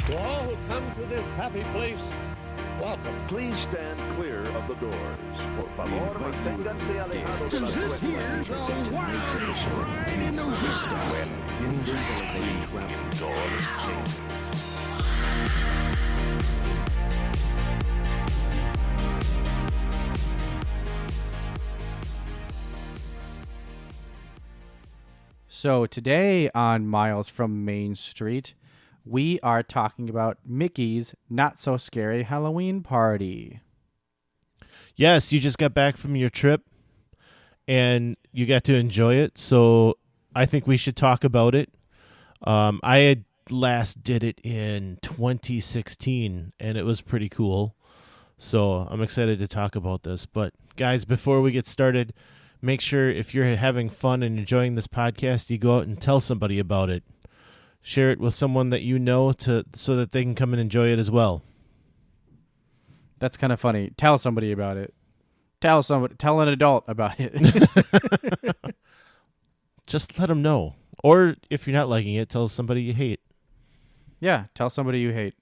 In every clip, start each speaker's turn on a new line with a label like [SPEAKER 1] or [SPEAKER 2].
[SPEAKER 1] To all who come to this happy place, welcome.
[SPEAKER 2] Please stand clear of the doors. Por favor, manténganse alejados de las puertas.
[SPEAKER 3] When indiscreetly doors change.
[SPEAKER 4] So today on Miles from Main Street, we are talking about Mickey's Not So Scary Halloween Party.
[SPEAKER 5] Yes, you just got back from your trip and you got to enjoy it. So I think we should talk about it. I had last did it in 2016 and it was pretty cool. So I'm excited to talk about this. But guys, before we get started, make sure if you're having fun and enjoying this podcast, you go out and tell somebody about it. Share it with someone that you know so that they can come and enjoy it as well.
[SPEAKER 4] That's kind of funny. Tell somebody about it. Tell an adult about it.
[SPEAKER 5] Just let them know. Or if you're not liking it, tell somebody you hate.
[SPEAKER 4] Yeah, tell somebody you hate.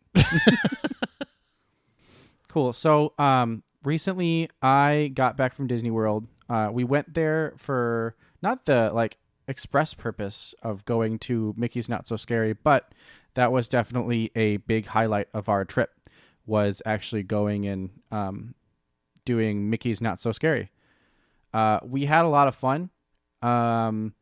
[SPEAKER 4] Cool. So recently I got back from Disney World. We went there for not the express purpose of going to Mickey's Not So Scary, but that was definitely a big highlight of our trip, was actually going and doing Mickey's Not So Scary. We had a lot of fun, and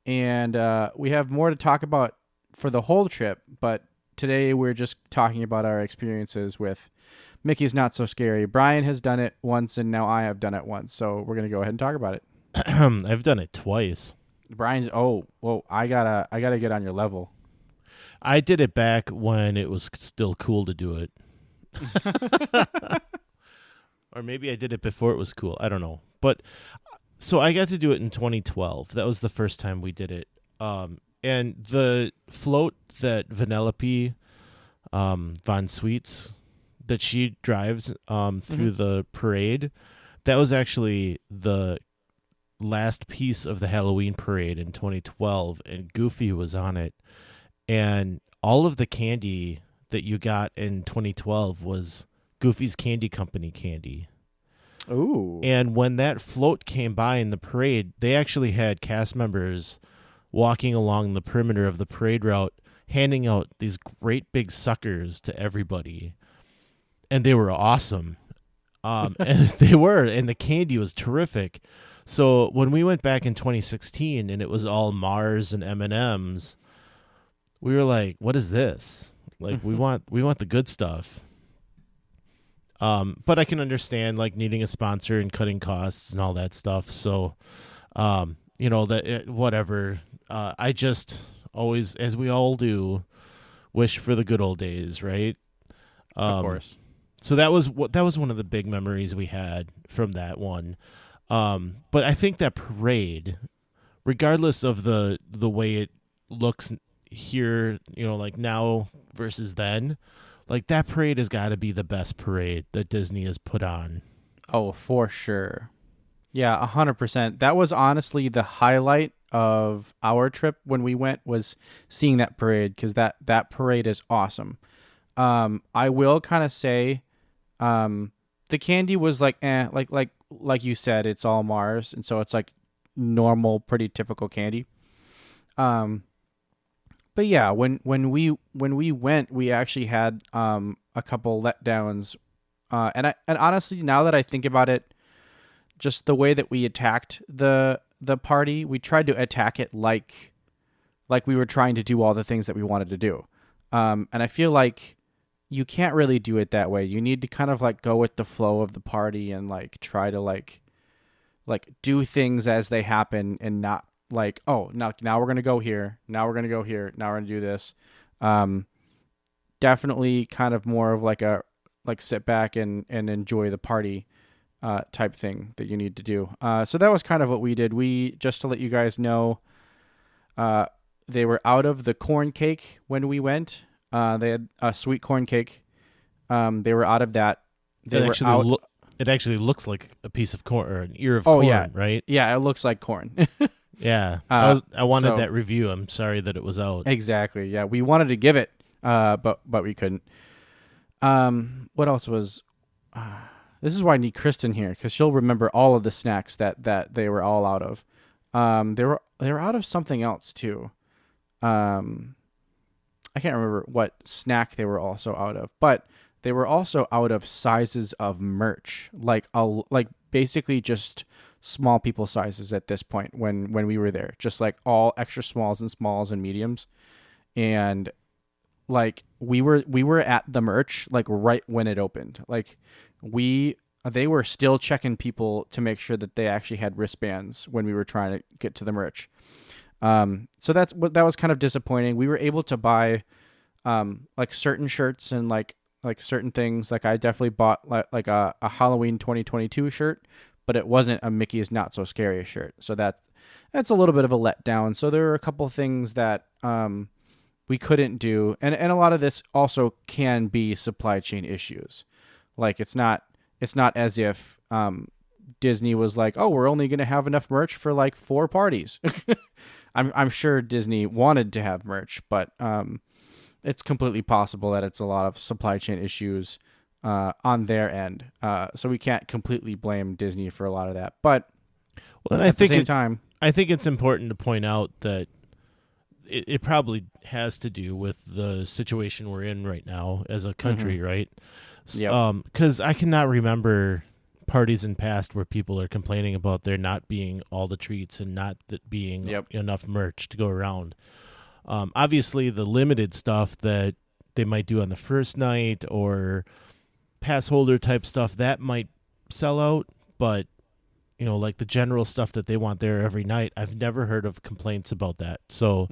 [SPEAKER 4] we have more to talk about for the whole trip, but today we're just talking about our experiences with Mickey's Not So Scary. Brian has done it once, and now I have done it once, so we're going to go ahead and talk about it.
[SPEAKER 5] I've done it twice.
[SPEAKER 4] Brian's, I gotta get on your level.
[SPEAKER 5] I did it back when it was still cool to do it. Or maybe I did it before it was cool. I don't know. But so I got to do it in 2012. That was the first time we did it. And the float that Vanellope Von Sweets that she drives through the parade, that was actually the last piece of the Halloween parade in 2012, and Goofy was on it. And all of the candy that you got in 2012 was Goofy's Candy Company candy.
[SPEAKER 4] Ooh.
[SPEAKER 5] And when that float came by in the parade, they actually had cast members walking along the perimeter of the parade route, handing out these great big suckers to everybody. And they were awesome. And the candy was terrific. So when we went back in 2016 and it was all Mars and M&Ms, we were like, what is this? Like, we want the good stuff. But I can understand needing a sponsor and cutting costs and all that stuff. So, whatever. I just always, as we all do, wish for the good old days, right?
[SPEAKER 4] Of course.
[SPEAKER 5] So that was one of the big memories we had from that one. But I think that parade, regardless of the way it looks here, now versus then, that parade has got to be the best parade that Disney has put on.
[SPEAKER 4] Oh, for sure. Yeah, 100%. That was honestly the highlight of our trip when we went, was seeing that parade, because that parade is awesome. I will kind of say, the candy was like you said, it's all Mars, and so it's normal, pretty typical candy. But yeah, when we went, we actually had a couple letdowns, and honestly, now that I think about it, just the way that we attacked the party, we tried to attack it like we were trying to do all the things that we wanted to do, and I feel like you can't really do it that way. You need to kind of go with the flow of the party and try to do things as they happen, and not now we're gonna go here, now we're gonna go here, now we're gonna do this. Definitely kind of more of a sit back and enjoy the party type thing that you need to do. So that was kind of what we did. We, just to let you guys know, they were out of the corn cake when we went. They had a sweet corn cake. They were out of that.
[SPEAKER 5] It actually looks like a piece of corn, or an ear of corn,
[SPEAKER 4] yeah.
[SPEAKER 5] Right?
[SPEAKER 4] Yeah, it looks like corn.
[SPEAKER 5] Yeah. I wanted that review. I'm sorry that it was out.
[SPEAKER 4] Exactly. Yeah, we wanted to give it but we couldn't. What else was? This is why I need Kristen here because she'll remember all of the snacks that they were all out of. They were out of something else too. I can't remember what snack they were also out of, but they were also out of sizes of merch, like basically just small people sizes at this point when we were there, just like all extra smalls and mediums, and like we were at the merch like right when it opened, like they were still checking people to make sure that they actually had wristbands when we were trying to get to the merch. So that was kind of disappointing. We were able to buy, like certain shirts and like certain things. Like I definitely bought like a Halloween 2022 shirt, but it wasn't a Mickey's Not So Scary shirt. So that's a little bit of a letdown. So there were a couple things that, we couldn't do. And a lot of this also can be supply chain issues. Like it's not as if, Disney was like, oh, we're only going to have enough merch for like 4 parties. I'm sure Disney wanted to have merch, but it's completely possible that it's a lot of supply chain issues on their end. So we can't completely blame Disney for a lot of that. But at the same time,
[SPEAKER 5] I think it's important to point out that it probably has to do with the situation we're in right now as a country, right?
[SPEAKER 4] Yeah.
[SPEAKER 5] Because I cannot remember parties in past where people are complaining about there not being all the treats and not that being enough merch to go around. Obviously, the limited stuff that they might do on the first night or pass holder type stuff, that might sell out. But, like the general stuff that they want there every night, I've never heard of complaints about that. So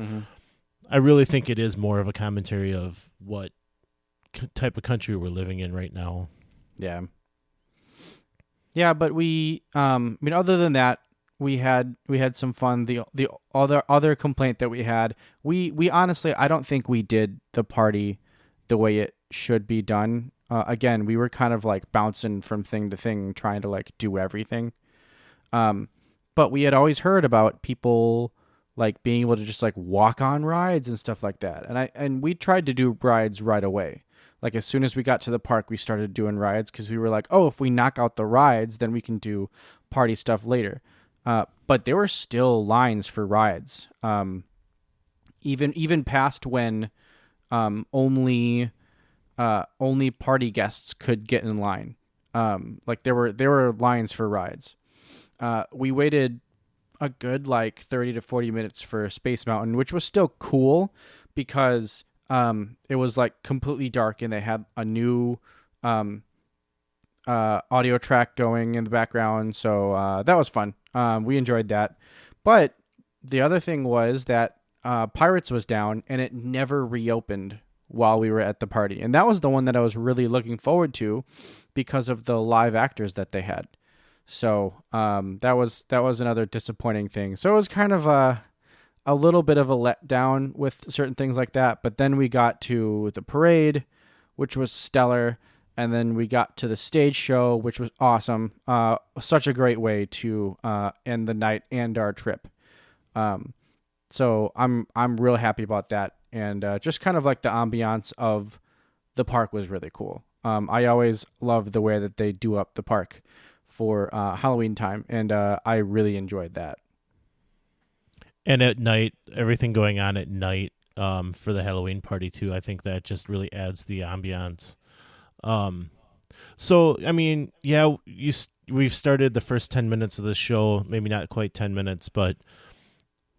[SPEAKER 5] I really think it is more of a commentary of what type of country we're living in right now.
[SPEAKER 4] Yeah. Yeah, but we, other than that, we had some fun. The other complaint that we had, we honestly, I don't think we did the party the way it should be done. Again, we were kind of like bouncing from thing to thing, trying to like do everything. But we had always heard about people like being able to just like walk on rides and stuff like that. And we tried to do rides right away. Like as soon as we got to the park, we started doing rides because we were like, oh, if we knock out the rides, then we can do party stuff later. But there were still lines for rides. Even past when only party guests could get in line. Like there were lines for rides. We waited a good like 30 to 40 minutes for Space Mountain, which was still cool because it was like completely dark and they had a new audio track going in the background. So that was fun. We enjoyed that. But the other thing was that Pirates was down and it never reopened while we were at the party. And that was the one that I was really looking forward to because of the live actors that they had. So that was another disappointing thing. So it was kind of a little bit of a letdown with certain things like that. But then we got to the parade, which was stellar. And then we got to the stage show, which was awesome. Such a great way to end the night and our trip. So I'm real happy about that. And just kind of like the ambiance of the park was really cool. I always love the way that they do up the park for Halloween time. And I really enjoyed that.
[SPEAKER 5] And at night, everything going on at night for the Halloween party too, I think that just really adds the ambiance. So, I mean, yeah, we've started the first 10 minutes of the show, maybe not quite 10 minutes, but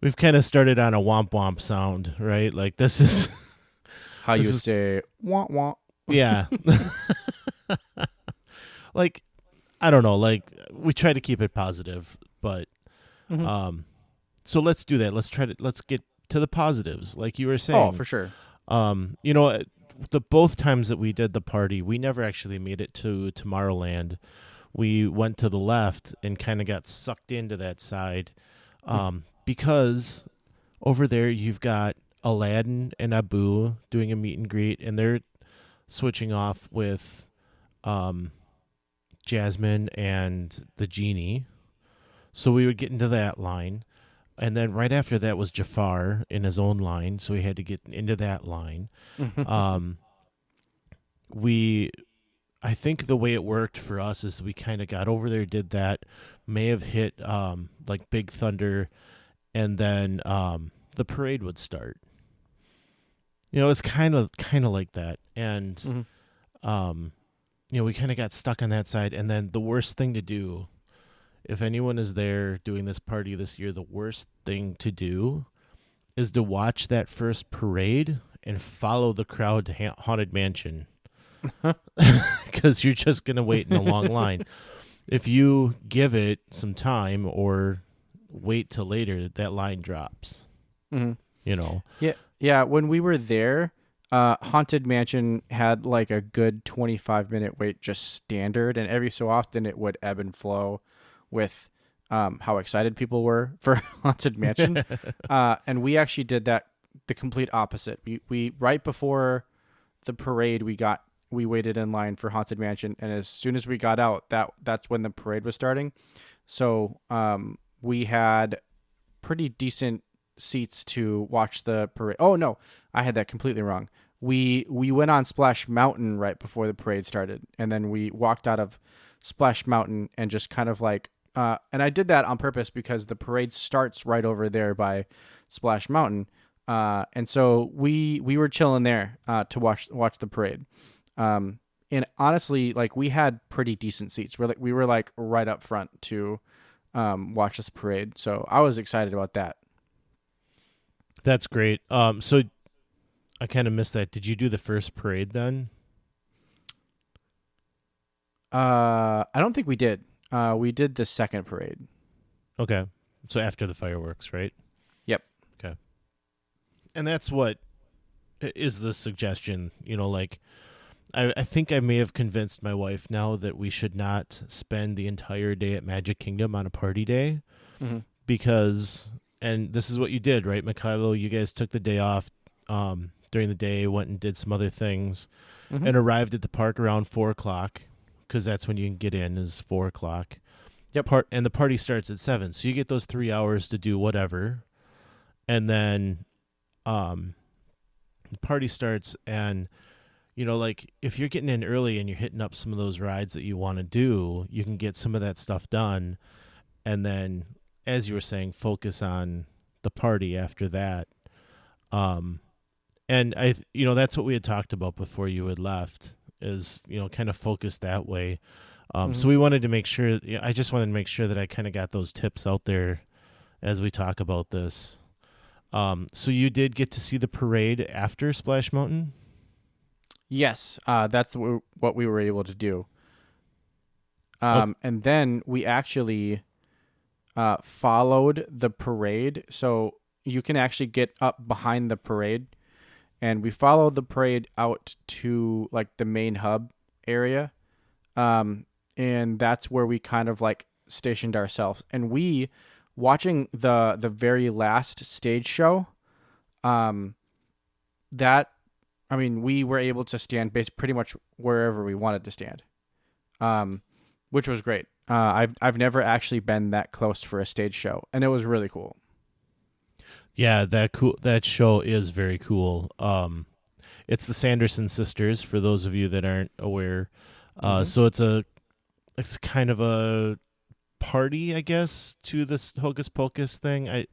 [SPEAKER 5] we've kind of started on a womp womp sound, right? Like this is
[SPEAKER 4] how you say womp womp.
[SPEAKER 5] Yeah. Like, I don't know, like we try to keep it positive, but, so let's do that. Let's get to the positives. Like you were saying.
[SPEAKER 4] Oh, for sure.
[SPEAKER 5] The both times that we did the party, we never actually made it to Tomorrowland. We went to the left and kind of got sucked into that side because over there you've got Aladdin and Abu doing a meet and greet, and they're switching off with Jasmine and the genie. So we would get into that line. And then right after that was Jafar in his own line, so we had to get into that line. I think the way it worked for us is we kind of got over there, did that, may have hit like Big Thunder, and then the parade would start. It's kind of like that, and we kind of got stuck on that side. And then the worst thing to do, if anyone is there doing this party this year, the worst thing to do is to watch that first parade and follow the crowd to Haunted Mansion. Because you're just going to wait in a long line. If you give it some time or wait till later, that line drops.
[SPEAKER 4] Yeah. When we were there, Haunted Mansion had like a good 25-minute wait, just standard, and every so often it would ebb and flow with how excited people were for Haunted Mansion. And we actually did the complete opposite. We right before the parade, we waited in line for Haunted Mansion, and as soon as we got out, that's when the parade was starting. So we had pretty decent seats to watch the parade. Oh no, I had that completely wrong. We went on Splash Mountain right before the parade started, and then we walked out of Splash Mountain and just kind of like and I did that on purpose because the parade starts right over there by Splash Mountain. And so we were chilling there to watch the parade. And honestly, like, we had pretty decent seats. We were like right up front to watch this parade. So I was excited about that.
[SPEAKER 5] That's great. So I kind of missed that. Did you do the first parade then?
[SPEAKER 4] I don't think we did. We did the second parade.
[SPEAKER 5] Okay. So after the fireworks, right?
[SPEAKER 4] Yep.
[SPEAKER 5] Okay. And that's what is the suggestion, like, I think I may have convinced my wife now that we should not spend the entire day at Magic Kingdom on a party day, because, and this is what you did, right, Mikhailo? You guys took the day off during the day, went and did some other things, and arrived at the park around 4 o'clock, because that's when you can get in, is 4 o'clock.
[SPEAKER 4] Yep.
[SPEAKER 5] And the party starts at 7, so you get those 3 hours to do whatever, and then the party starts, and like, if you're getting in early and you're hitting up some of those rides that you want to do, you can get some of that stuff done. And then, as you were saying, focus on the party after that. And that's what we had talked about before you had left, is, kind of focus that way. So we wanted to make sure, I just wanted to make sure that I kind of got those tips out there as we talk about this. So you did get to see the parade after Splash Mountain?
[SPEAKER 4] Yes, that's what we were able to do. And then we actually followed the parade. So you can actually get up behind the parade. And we followed the parade out to like the main hub area. And that's where we kind of like stationed ourselves. And we, watching the very last stage show, we were able to stand pretty much wherever we wanted to stand, which was great. I've never actually been that close for a stage show, and it was really cool.
[SPEAKER 5] Yeah, that show is very cool. It's the Sanderson sisters, for those of you that aren't aware. So it's kind of a party, I guess, to this Hocus Pocus thing.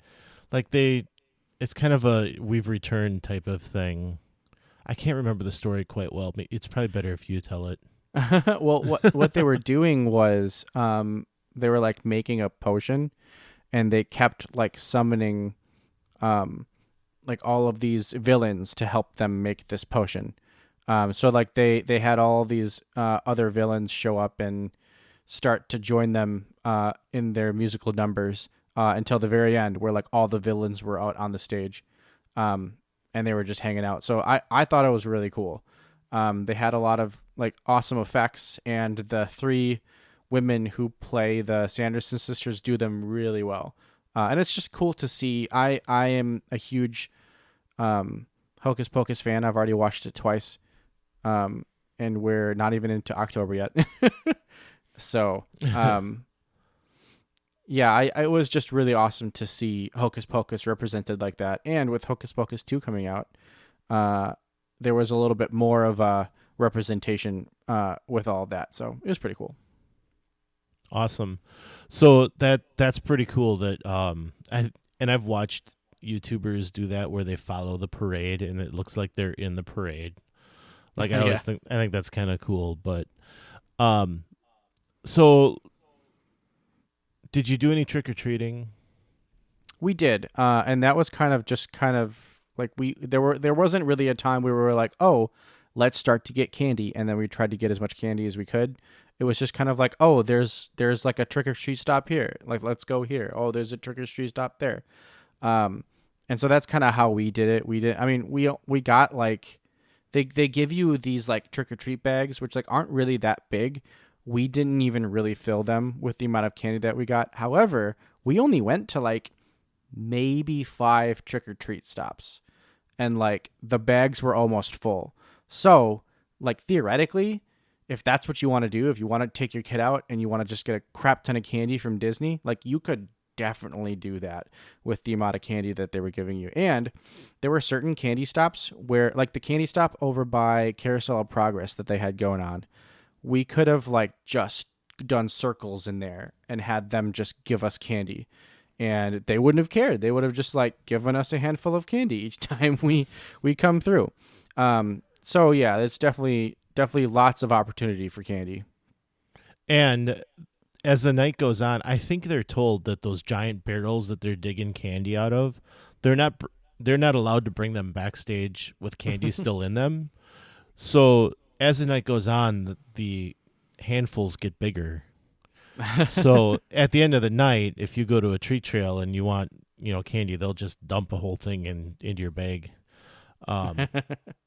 [SPEAKER 5] It's kind of a We've Returned type of thing. I can't remember the story quite well. It's probably better if you tell it.
[SPEAKER 4] Well, what they were doing was they were like making a potion, and they kept like summoning like all of these villains to help them make this potion. So like they had all these other villains show up and start to join them in their musical numbers until the very end, where like all the villains were out on the stage. And they were just hanging out. So I thought it was really cool. They had a lot of like awesome effects, and the 3 women who play the Sanderson sisters do them really well. And it's just cool to see. I am a huge Hocus Pocus fan. I've already watched it twice. And we're not even into October yet. So, Yeah, it was just really awesome to see Hocus Pocus represented like that. And with Hocus Pocus 2 coming out, uh, there was a little bit more of a representation with all of that. So it was pretty cool.
[SPEAKER 5] Awesome. So that's pretty cool that I've watched YouTubers do that where they follow the parade and it looks like they're in the parade. Like I always think that's kind of cool, but so did you do any trick or treating?
[SPEAKER 4] We did. And that was kind of like there wasn't really a time where we were like, "Oh, let's start to get candy," and then we tried to get as much candy as we could. It was just kind of like, "Oh, there's like a trick or treat stop here. Like let's go here. Oh, there's a trick or treat stop there." And so that's kind of how we did it. I mean, we got like they give you these like trick or treat bags which like aren't really that big. We didn't even really fill them with the amount of candy that we got. However, we only went to like maybe 5 trick or treat stops, and like the bags were almost full. So, like theoretically, if that's what you want to do, if you want to take your kid out and you want to just get a crap ton of candy from Disney, like you could definitely do that with the amount of candy that they were giving you. And there were certain candy stops where, like the candy stop over by Carousel of Progress that they had going on, we could have like just done circles in there and had them just give us candy, and they wouldn't have cared. They would have just like given us a handful of candy each time we come through. So yeah, it's definitely lots of opportunity for candy.
[SPEAKER 5] And as the night goes on, I think they're told that those giant barrels that they're digging candy out of, they're not allowed to bring them backstage with candy still in them. So as the night goes on, the handfuls get bigger. So at the end of the night, if you go to a treat trail and you want, candy, they'll just dump a whole thing into your bag.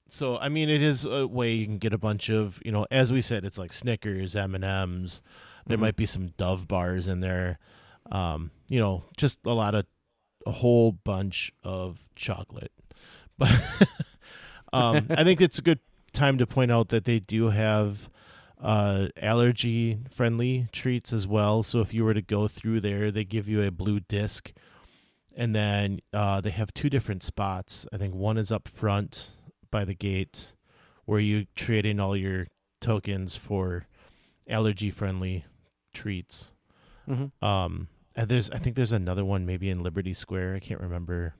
[SPEAKER 5] So I mean, it is a way you can get a bunch of, as we said, it's like Snickers, M&Ms. There might be some Dove bars in there. Just a whole bunch of chocolate. But I think it's a good time to point out that they do have allergy friendly treats as well. So if you were to go through there, they give you a blue disc, and then they have 2 different spots. I think one is up front by the gate where you trade in all your tokens for allergy friendly treats. And I think there's another one maybe in Liberty Square. I can't remember.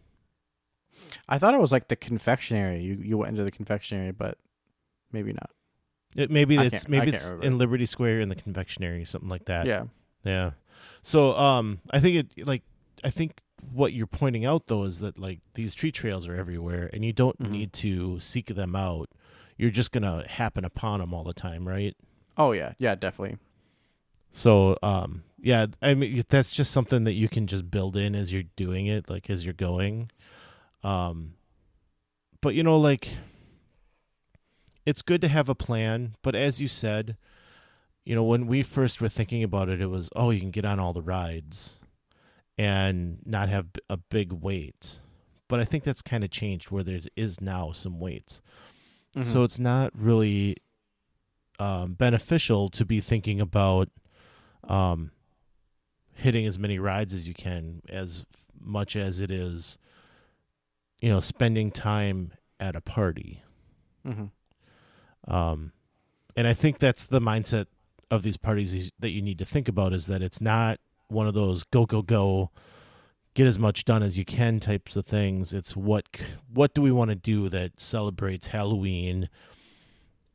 [SPEAKER 4] I thought it was like the confectionery. You went into the confectionery, but maybe not.
[SPEAKER 5] Maybe it's in Liberty Square in the confectionery, something like that. Yeah. So I think what you're pointing out though is that like these treat trails are everywhere, and you don't need to seek them out. You're just gonna happen upon them all the time, right?
[SPEAKER 4] Oh yeah, definitely.
[SPEAKER 5] So yeah, I mean that's just something that you can just build in as you're doing it, like as you're going. But like, it's good to have a plan. But as you said, when we first were thinking about it, it was, you can get on all the rides and not have a big wait. But I think that's kind of changed where there is now some waits. So it's not really beneficial to be thinking about hitting as many rides as you can, as much as it is, spending time at a party. And I think that's the mindset of these parties that you need to think about, is that it's not one of those go, get as much done as you can types of things. It's what do we want to do that celebrates Halloween,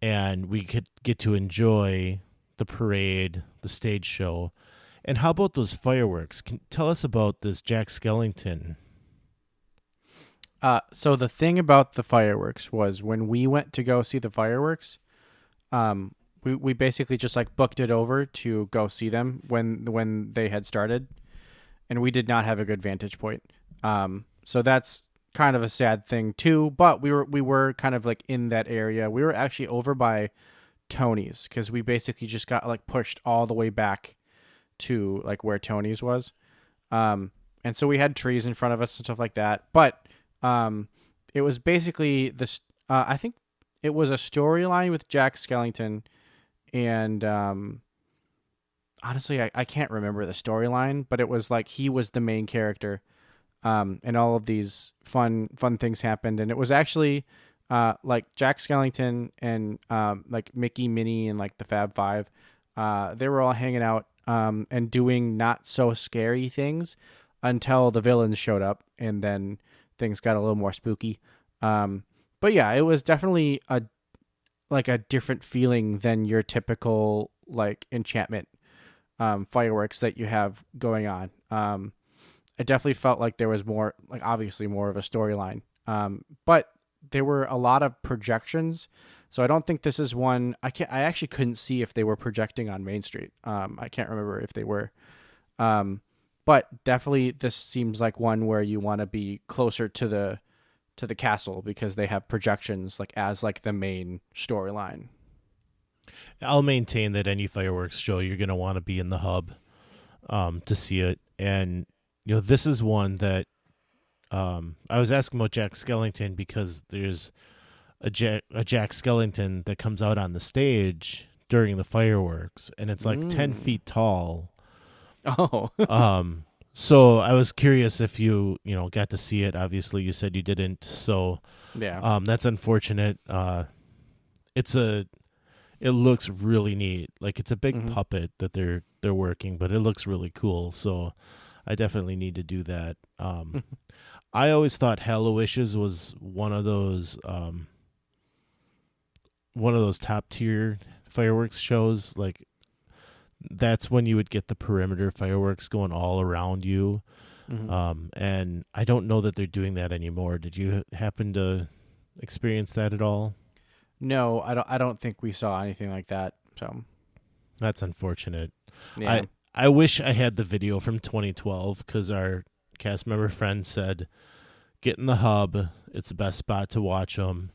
[SPEAKER 5] and we could get to enjoy the parade, the stage show. And how about those fireworks? Tell us about this Jack Skellington.
[SPEAKER 4] So the thing about the fireworks was when we went to go see the fireworks, we basically just like booked it over to go see them when they had started, and we did not have a good vantage point. So that's kind of a sad thing too. But we were kind of like in that area. We were actually over by Tony's because we basically just got like pushed all the way back to like where Tony's was. And so we had trees in front of us and stuff like that. But it was basically this. I think it was a storyline with Jack Skellington, and honestly, I can't remember the storyline, but it was like he was the main character, and all of these fun things happened, and it was actually like Jack Skellington and like Mickey, Minnie, and like the Fab Five. They were all hanging out and doing not so scary things until the villains showed up, and then things got a little more spooky. But yeah, it was definitely a different feeling than your typical like enchantment fireworks that you have going on. It definitely felt like there was more, like obviously more of a storyline. But there were a lot of projections, so I don't think this is one. I actually couldn't see if they were projecting on Main Street. I can't remember if they were. But definitely this seems like one where you want to be closer to the castle because they have projections like as like the main storyline.
[SPEAKER 5] I'll maintain that any fireworks show you're going to want to be in the hub to see it. And, this is one that I was asking about Jack Skellington because there's a Jack Skellington that comes out on the stage during the fireworks, and it's like 10 feet tall.
[SPEAKER 4] Oh.
[SPEAKER 5] So I was curious if you got to see it. Obviously, you said you didn't. So
[SPEAKER 4] Yeah.
[SPEAKER 5] that's unfortunate. It looks really neat. Like it's a big puppet that they're working, but it looks really cool. So I definitely need to do that. I always thought Hallowishes was one of those top tier fireworks shows. Like that's when you would get the perimeter fireworks going all around you. And I don't know that they're doing that anymore. Did you happen to experience that at all?
[SPEAKER 4] No, I don't think we saw anything like that. So
[SPEAKER 5] That's unfortunate.
[SPEAKER 4] yeah.
[SPEAKER 5] I wish I had the video from 2012 because our cast member friend said, get in the hub. It's the best spot to watch them.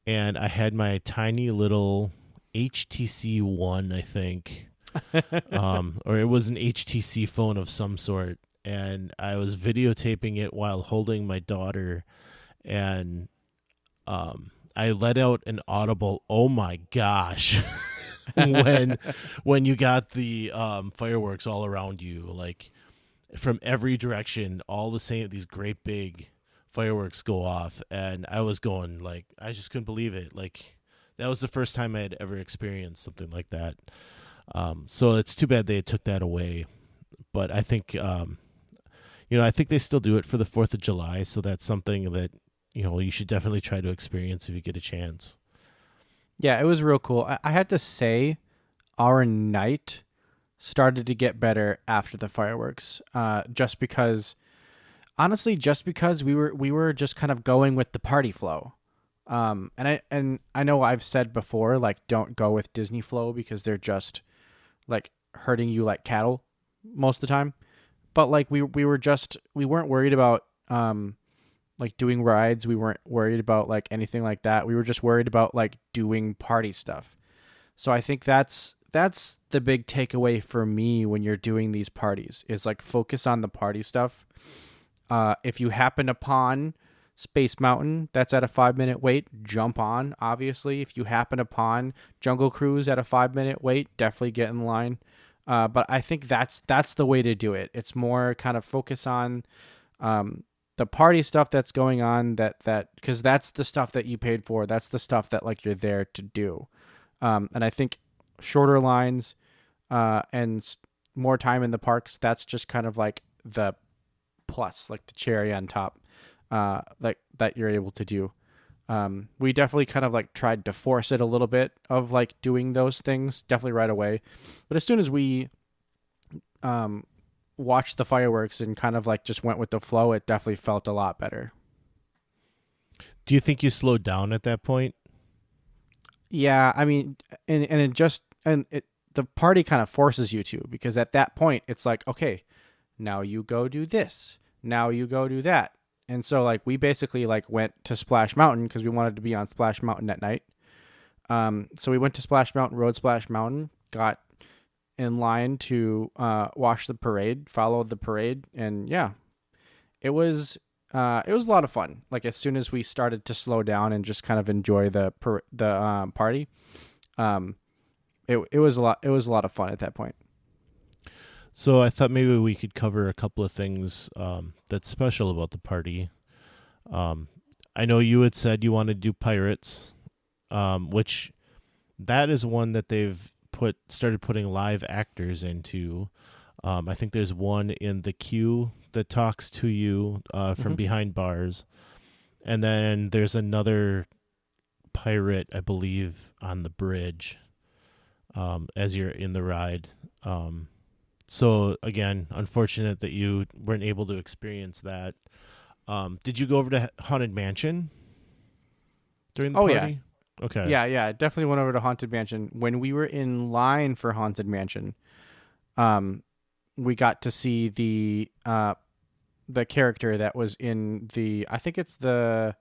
[SPEAKER 5] And I had my tiny little HTC One, I think, or it was an HTC phone of some sort. And I was videotaping it while holding my daughter. And I let out an audible, "Oh my gosh," when you got the fireworks all around you, like from every direction, all the same. These great big fireworks go off, and I was going like, I just couldn't believe it. Like that was the first time I had ever experienced something like that. So it's too bad they took that away. But I think, I think they still do it for the 4th of July. So that's something that you should definitely try to experience if you get a chance.
[SPEAKER 4] Yeah, it was real cool. I had to say our night started to get better after the fireworks. Just because we were just kind of going with the party flow. And I know I've said before, like, don't go with Disney flow because they're just like herding you like cattle most of the time. But like we weren't worried about like doing rides. We weren't worried about like anything like that. We were just worried about like doing party stuff. So I think that's the big takeaway for me when you're doing these parties is like focus on the party stuff. If you happen upon Space Mountain, that's at a 5-minute wait, jump on, obviously. If you happen upon Jungle Cruise at a 5-minute wait, definitely get in line. But I think that's the way to do it. It's more kind of focus on the party stuff that's going on, that because that's the stuff that you paid for. That's the stuff that like you're there to do. And I think shorter lines and more time in the parks, that's just kind of like the plus, like the cherry on top, like that you're able to do. We definitely kind of like tried to force it a little bit of like doing those things definitely right away. But as soon as we watched the fireworks and kind of like just went with the flow, it definitely felt a lot better.
[SPEAKER 5] Do you think you slowed down at that point?
[SPEAKER 4] Yeah, I mean, the party kind of forces you to, because at that point it's like, okay, now you go do this, now you go do that. And so like we basically like went to Splash Mountain because we wanted to be on Splash Mountain at night. So we went to Splash Mountain, rode Splash Mountain, got in line to watch the parade, followed the parade, and yeah, it was a lot of fun. Like as soon as we started to slow down and just kind of enjoy the party, it was a lot of fun at that point.
[SPEAKER 5] So I thought maybe we could cover a couple of things that's special about the party. I know you had said you wanted to do pirates, which that is one that they've started putting live actors into. I think there's one in the queue that talks to you from behind bars, and then there's another pirate, I believe, on the bridge as you're in the ride. So again, unfortunate that you weren't able to experience that. Did you go over to Haunted Mansion during the party?
[SPEAKER 4] Yeah.
[SPEAKER 5] Okay.
[SPEAKER 4] Yeah. Definitely went over to Haunted Mansion. When we were in line for Haunted Mansion, we got to see the character that was in I think it's the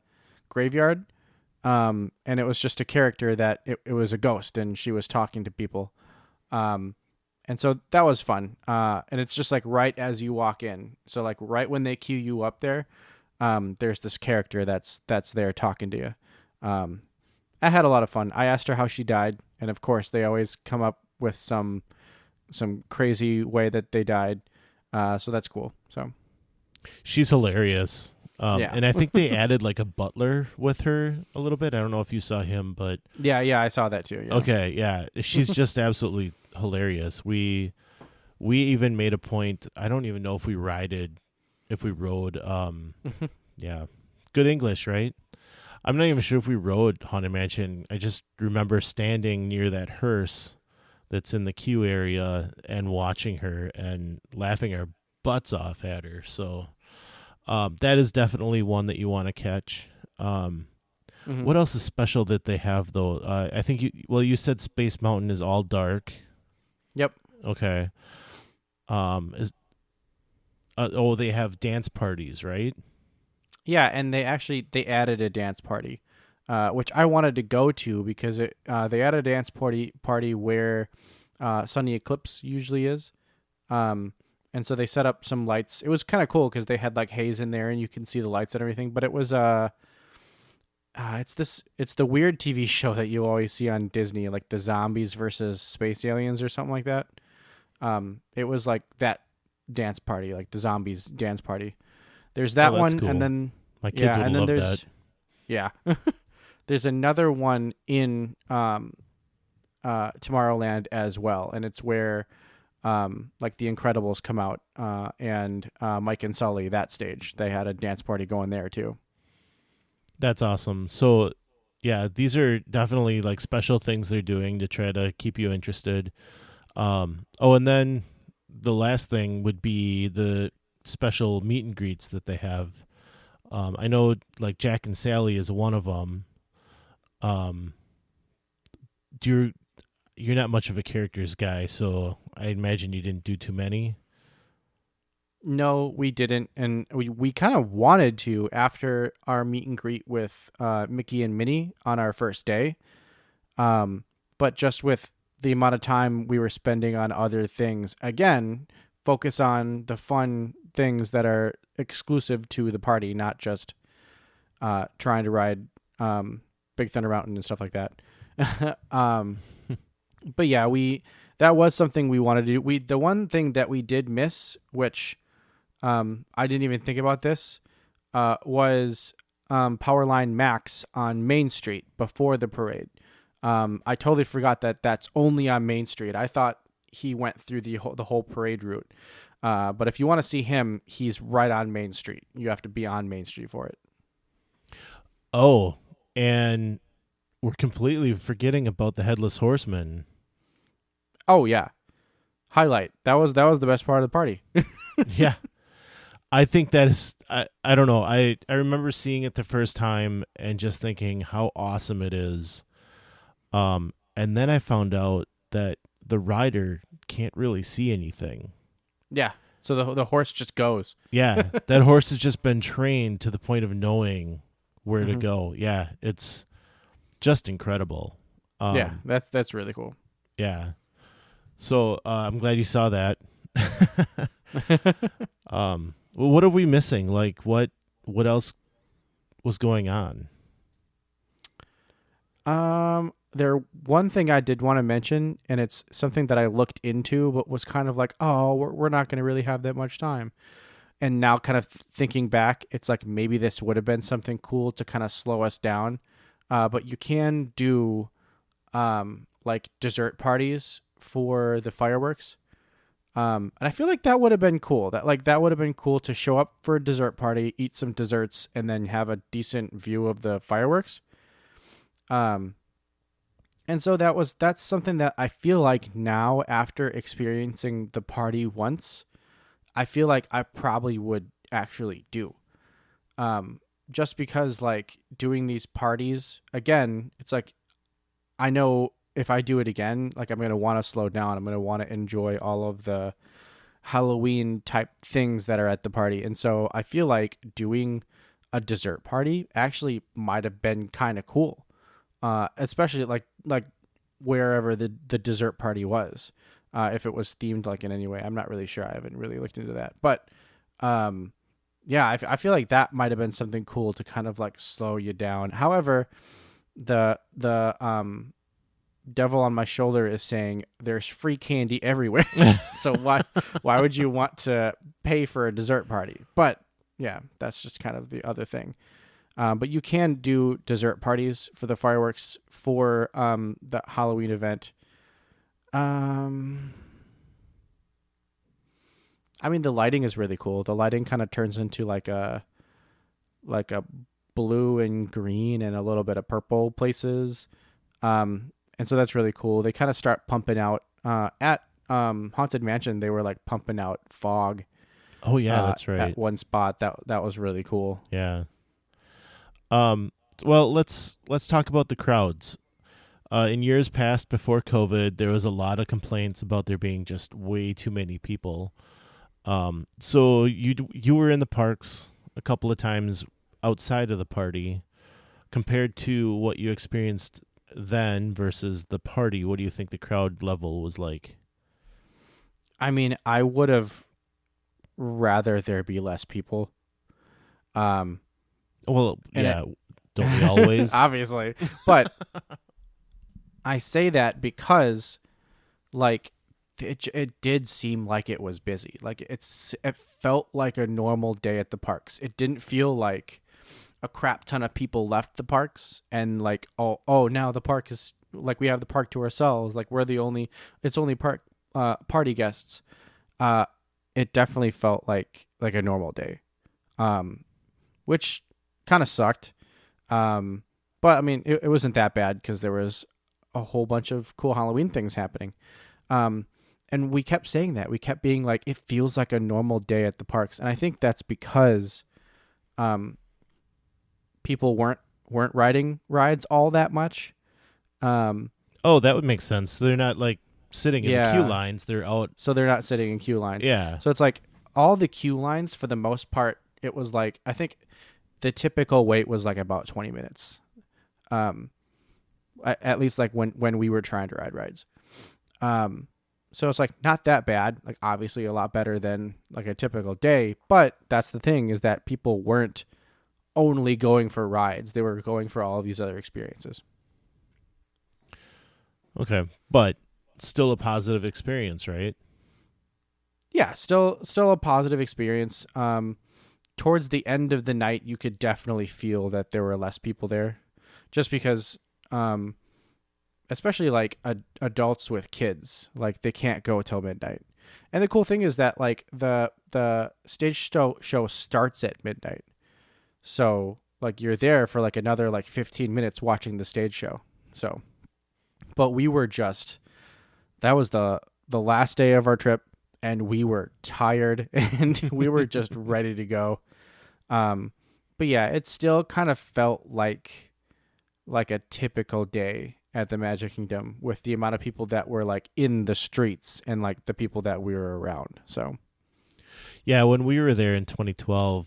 [SPEAKER 4] graveyard. And it was just a character that it was a ghost, and she was talking to people. And so that was fun. And it's just like right as you walk in. So like right when they queue you up there, there's this character that's there talking to you. I had a lot of fun. I asked her how she died, and of course they always come up with some crazy way that they died. So that's cool. So
[SPEAKER 5] she's hilarious.
[SPEAKER 4] Yeah.
[SPEAKER 5] And I think they added like a butler with her a little bit. I don't know if you saw him, but
[SPEAKER 4] yeah, I saw that too. Yeah.
[SPEAKER 5] Okay, yeah, she's just absolutely hilarious. We even made a point. I don't even know if we rode. Yeah, good English, right? I'm not even sure if we rode Haunted Mansion. I just remember standing near that hearse that's in the queue area and watching her and laughing our butts off at her. So that is definitely one that you want to catch. What else is special that they have though? I think you said Space Mountain is all dark.
[SPEAKER 4] Yep.
[SPEAKER 5] Okay. They have dance parties, right?
[SPEAKER 4] Yeah, and they added a dance party, which I wanted to go to because they added a dance party where Sunny Eclipse usually is. And so they set up some lights. It was kind of cool because they had like haze in there and you can see the lights and everything. But it was it's the weird TV show that you always see on Disney, like the zombies versus space aliens or something like that. It was like that dance party, like the zombies dance party. There's that one,
[SPEAKER 5] cool.
[SPEAKER 4] and then
[SPEAKER 5] My kids would love that.
[SPEAKER 4] Yeah, there's another one in Tomorrowland as well, and it's where like the Incredibles come out and Mike and Sully, that stage. They had a dance party going there too.
[SPEAKER 5] That's awesome. So, yeah, these are definitely like special things they're doing to try to keep you interested. And then the last thing would be the special meet and greets that they have. I know like Jack and Sally is one of them. You're not much of a characters guy, so I imagine you didn't do too many.
[SPEAKER 4] No, we didn't, and we kind of wanted to after our meet and greet with Mickey and Minnie on our first day, but just with the amount of time we were spending on other things, again, focus on the fun things that are exclusive to the party, not just trying to ride Big Thunder Mountain and stuff like that. But yeah, that was something we wanted to do. The one thing that we did miss, which I didn't even think about this, was Powerline Max on Main Street before the parade. I totally forgot that that's only on Main Street. I thought he went through the whole parade route. But if you want to see him, he's right on Main Street. You have to be on Main Street for it.
[SPEAKER 5] Oh, and we're completely forgetting about the Headless Horseman.
[SPEAKER 4] Oh yeah, highlight. That was the best part of the party.
[SPEAKER 5] Yeah. I think that is, I don't know. I remember seeing it the first time and just thinking how awesome it is. And then I found out that the rider can't really see anything.
[SPEAKER 4] Yeah. So the horse just goes.
[SPEAKER 5] Yeah. That horse has just been trained to the point of knowing where to go. Yeah. It's just incredible.
[SPEAKER 4] Yeah. That's really cool.
[SPEAKER 5] Yeah. So I'm glad you saw that. Well, what are we missing? Like, what else was going on?
[SPEAKER 4] one thing I did want to mention, and it's something that I looked into, but was kind of like, oh, we're not going to really have that much time. And now kind of thinking back, it's like maybe this would have been something cool to kind of slow us down. But you can do like dessert parties for the fireworks. And I feel like that would have been cool. That would have been cool to show up for a dessert party, eat some desserts, and then have a decent view of the fireworks. And so that's something that I feel like now, after experiencing the party once, I feel like I probably would actually do. Just because like doing these parties again, it's like I know if I do it again, like I'm going to want to slow down. I'm going to want to enjoy all of the Halloween type things that are at the party. And so I feel like doing a dessert party actually might have been kind of cool. Especially like wherever the dessert party was. If it was themed like in any way. I'm not really sure. I haven't really looked into that. But yeah, I feel like that might have been something cool to kind of like slow you down. However, the devil on my shoulder is saying there's free candy everywhere. So why would you want to pay for a dessert party? But yeah, that's just kind of the other thing. But you can do dessert parties for the fireworks for the Halloween event. I mean, the lighting is really cool. The lighting kind of turns into like a blue and green and a little bit of purple places. And so that's really cool. They kind of start pumping out at Haunted Mansion. They were like pumping out fog.
[SPEAKER 5] Oh yeah, that's right.
[SPEAKER 4] At one spot that was really cool.
[SPEAKER 5] Yeah. Well, let's talk about the crowds. In years past, before COVID, there was a lot of complaints about there being just way too many people. So you were in the parks a couple of times outside of the party. Compared to what you experienced then versus the party, what do you think the crowd level was like?
[SPEAKER 4] I mean, I would have rather there be less people.
[SPEAKER 5] Well, yeah, don't we always?
[SPEAKER 4] Obviously. But I say that because, like, it did seem like it was busy. Like, it felt like a normal day at the parks. It didn't feel like a crap ton of people left the parks and, like, oh, now the park is, like, we have the park to ourselves. Like, it's only party guests. It definitely felt like a normal day. Which kind of sucked. But I mean, it wasn't that bad because there was a whole bunch of cool Halloween things happening. And we kept saying that. We kept being like, it feels like a normal day at the parks. And I think that's because people weren't riding rides all that much.
[SPEAKER 5] Oh, that would make sense. So they're not like sitting in the queue lines. They're out.
[SPEAKER 4] So they're not sitting in queue lines.
[SPEAKER 5] Yeah.
[SPEAKER 4] So it's like all the queue lines, for the most part, it was like, I think the typical wait was like about 20 minutes. At least like when we were trying to ride rides. So it's like not that bad, like obviously a lot better than like a typical day, but that's the thing, is that people weren't only going for rides. They were going for all of these other experiences.
[SPEAKER 5] Okay. But still a positive experience, right?
[SPEAKER 4] Yeah, still a positive experience. Towards the end of the night, you could definitely feel that there were less people there, just because, especially like adults with kids, like they can't go till midnight. And the cool thing is that like the stage show starts at midnight, so like you're there for like another like 15 minutes watching the stage show. So, but we were that was the last day of our trip. And we were tired and we were just ready to go. But yeah, it still kind of felt like a typical day at the Magic Kingdom, with the amount of people that were like in the streets and like the people that we were around. So
[SPEAKER 5] yeah, when we were there in 2012,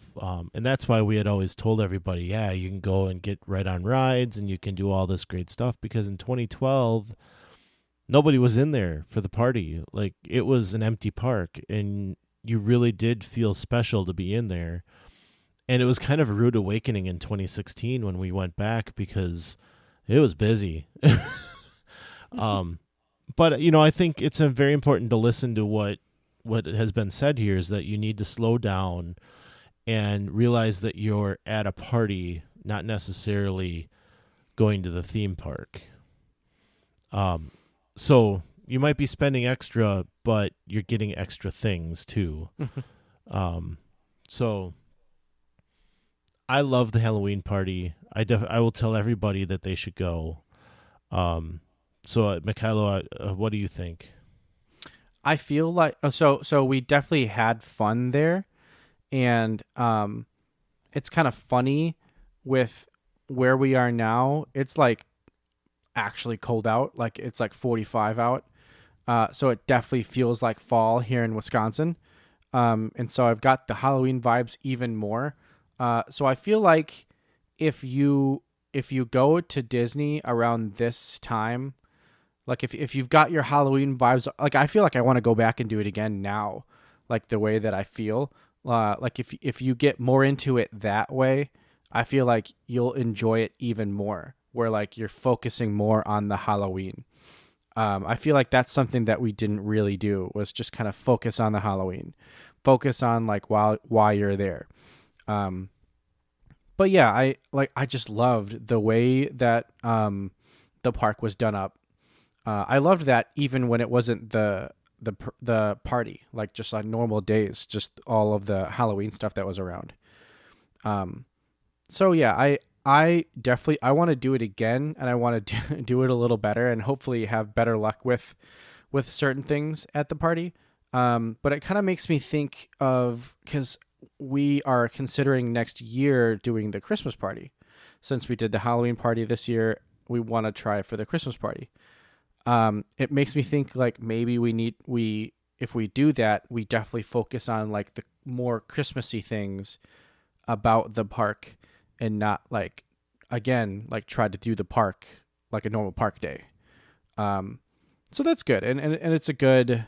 [SPEAKER 5] and that's why we had always told everybody, yeah, you can go and get right on rides and you can do all this great stuff, because in 2012, nobody was in there for the party. Like, it was an empty park, and you really did feel special to be in there. And it was kind of a rude awakening in 2016 when we went back, because it was busy. But I think it's very important to listen to what has been said here, is that you need to slow down and realize that you're at a party, not necessarily going to the theme park. So you might be spending extra, but you're getting extra things too. So I love the Halloween party. I will tell everybody that they should go. So Mikhailo, what do you think?
[SPEAKER 4] I feel like so we definitely had fun there, and it's kind of funny with where we are now. It's like actually cold out, like it's like 45 out. So it definitely feels like fall here in Wisconsin. And so I've got the Halloween vibes even more. So I feel like if you go to Disney around this time, like if you've got your Halloween vibes, like I feel like I want to go back and do it again now, like the way that I feel. Like if you get more into it that way, I feel like you'll enjoy it even more, where like you're focusing more on the Halloween. I feel like that's something that we didn't really do, was just kind of focus on the Halloween, focus on like why you're there. But yeah, I just loved the way that the park was done up. I loved that even when it wasn't the party, like just on normal days, just all of the Halloween stuff that was around. So yeah, I definitely want to do it again, and I want to do it a little better, and hopefully have better luck with certain things at the party. But it kind of makes me think of, because we are considering next year doing the Christmas party. Since we did the Halloween party this year, we want to try for the Christmas party. It makes me think like maybe if we do that, we definitely focus on like the more Christmassy things about the park, and not like, again, like try to do the park like a normal park day. So that's good. And it's a good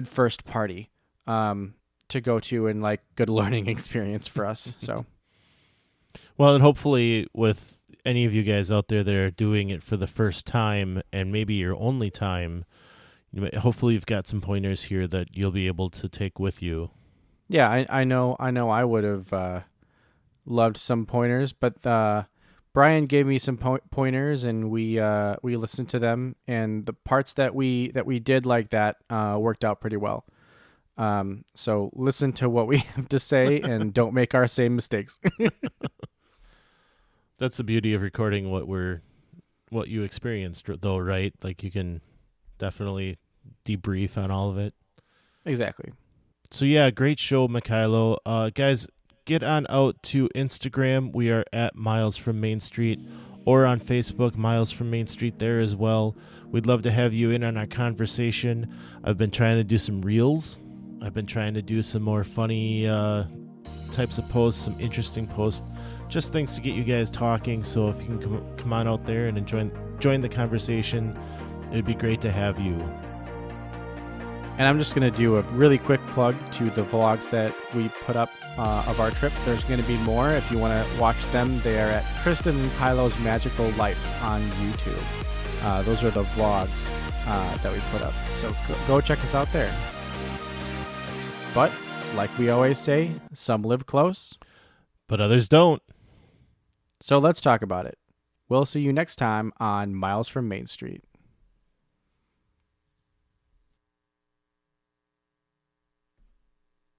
[SPEAKER 4] first party, to go to, and like good learning experience for us. So,
[SPEAKER 5] well, and hopefully with any of you guys out there that are doing it for the first time, and maybe your only time, hopefully you've got some pointers here that you'll be able to take with you.
[SPEAKER 4] Yeah, I know I would have loved some pointers, but Brian gave me some pointers, and we listened to them, and the parts that we did like that worked out pretty well. So listen to what we have to say and don't make our same mistakes.
[SPEAKER 5] That's the beauty of recording what you experienced, though, right? Like you can definitely debrief on all of it.
[SPEAKER 4] Exactly.
[SPEAKER 5] So yeah, great show, Mikhailo. Guys, get on out to Instagram. We are at Miles from Main Street, or on Facebook, Miles from Main Street there as well. We'd love to have you in on our conversation. I've been trying to do some reels. I've been trying to do some more funny types of posts, some interesting posts, just things to get you guys talking. So if you can come on out there and join the conversation, it'd be great to have you.
[SPEAKER 4] And I'm just going to do a really quick plug to the vlogs that we put up of our trip. There's going to be more. If you want to watch them, they are at Kristen and Kylo's Magical Life on YouTube. Those are the vlogs that we put up. So go check us out there. But like we always say, some live close,
[SPEAKER 5] but others don't.
[SPEAKER 4] So let's talk about it. We'll see you next time on Miles from Main Street.